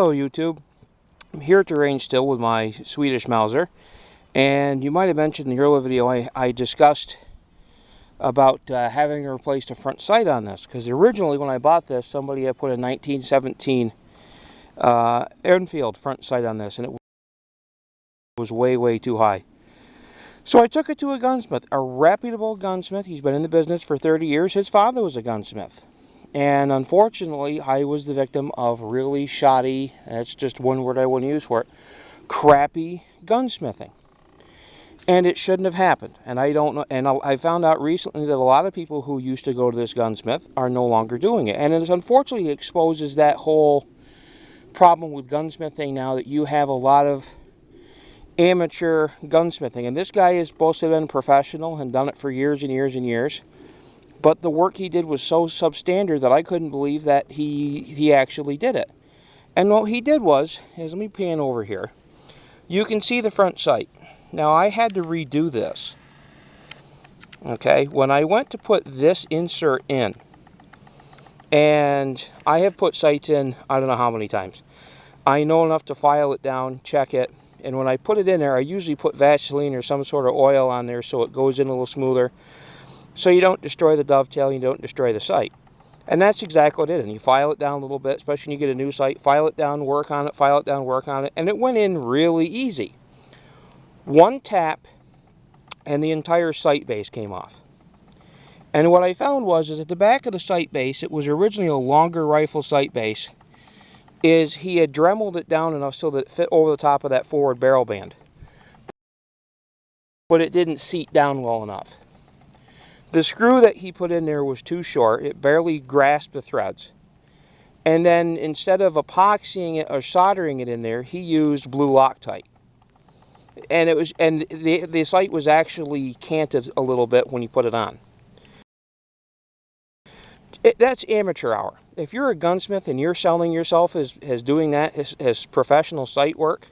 Hello YouTube, I'm here at the range still with my Swedish Mauser, and you might have mentioned in the earlier video I discussed about having to replace the front sight on this, because originally when I bought this somebody had put a 1917 Enfield front sight on this and it was way too high. So I took it to a gunsmith, a reputable gunsmith. He's been in the business for 30 years. His father was a gunsmith. And unfortunately, I was the victim of really shoddy, that's just one word I want to use for it, crappy gunsmithing. And it shouldn't have happened. And I don't know, and I found out recently that a lot of people who used to go to this gunsmith are no longer doing it. And it unfortunately exposes that whole problem with gunsmithing now, that you have a lot of amateur gunsmithing. And this guy has both been professional and done it for years and years and years. But the work he did was so substandard that I couldn't believe that he actually did it. And what he did was, let me pan over here. You can see the front sight. Now I had to redo this. Okay, when I went to put this insert in, and I have put sights in I don't know how many times. I know enough to file it down, check it, and when I put it in there, I usually put Vaseline or some sort of oil on there so it goes in a little smoother. So you don't destroy the dovetail, you don't destroy the sight. And that's exactly what it is. And you file it down a little bit, especially when you get a new sight. File it down, work on it, file it down, work on it. And it went in really easy. One tap, and the entire sight base came off. And what I found was at the back of the sight base, it was originally a longer rifle sight base, is he had dremeled it down enough so that it fit over the top of that forward barrel band. But it didn't seat down well enough. The screw that he put in there was too short. It barely grasped the threads. And then instead of epoxying it or soldering it in there, he used blue Loctite. And the sight was actually canted a little bit when he put it on. That's amateur hour. If you're a gunsmith and you're selling yourself as doing that as professional sight work,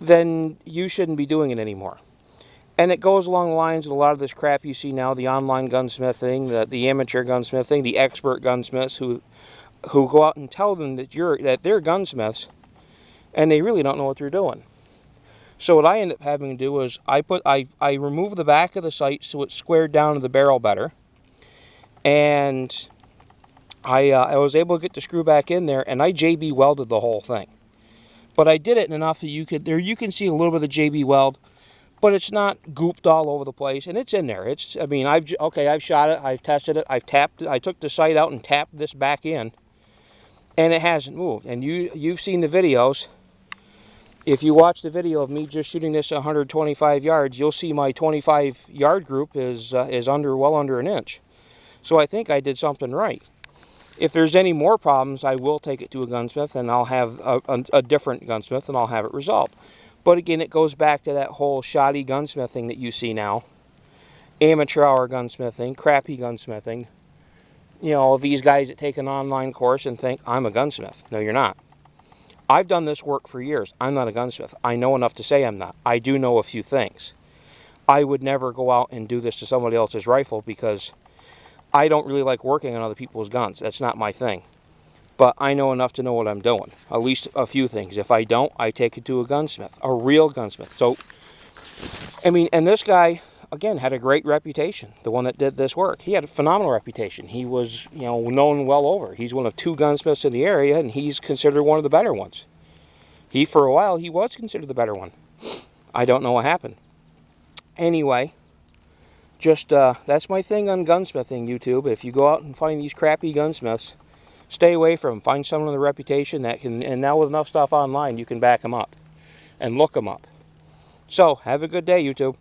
then you shouldn't be doing it anymore. And it goes along the lines of a lot of this crap you see now, the online gunsmithing, the amateur gunsmithing, the expert gunsmiths who go out and tell them that they're gunsmiths, and they really don't know what they're doing. So what I end up having to do is I remove the back of the sight so it's squared down to the barrel better, and I was able to get the screw back in there, and I JB welded the whole thing. But I did it enough that you can see a little bit of the JB weld. But it's not gooped all over the place, and it's in there. I've shot it, I've tested it, I've tapped it. I took the sight out and tapped this back in, and it hasn't moved. And you've seen the videos. If you watch the video of me just shooting this 125 yards, you'll see my 25-yard group is well under an inch. So I think I did something right. If there's any more problems, I will take it to a gunsmith, and I'll have a different gunsmith, and I'll have it resolved. But again, it goes back to that whole shoddy gunsmithing that you see now. Amateur hour gunsmithing, crappy gunsmithing. You know, these guys that take an online course and think, I'm a gunsmith. No, you're not. I've done this work for years. I'm not a gunsmith. I know enough to say I'm not. I do know a few things. I would never go out and do this to somebody else's rifle because I don't really like working on other people's guns. That's not my thing. But I know enough to know what I'm doing. At least a few things. If I don't, I take it to a gunsmith. A real gunsmith. So, I mean, and this guy, again, had a great reputation. The one that did this work. He had a phenomenal reputation. He was, known well over. He's one of 2 gunsmiths in the area, and he's considered one of the better ones. For a while, he was considered the better one. I don't know what happened. Anyway, just, that's my thing on gunsmithing, YouTube. If you go out and find these crappy gunsmiths, stay away from them. Find someone with a reputation that can, and now with enough stuff online, you can back them up and look them up. So, have a good day, YouTube.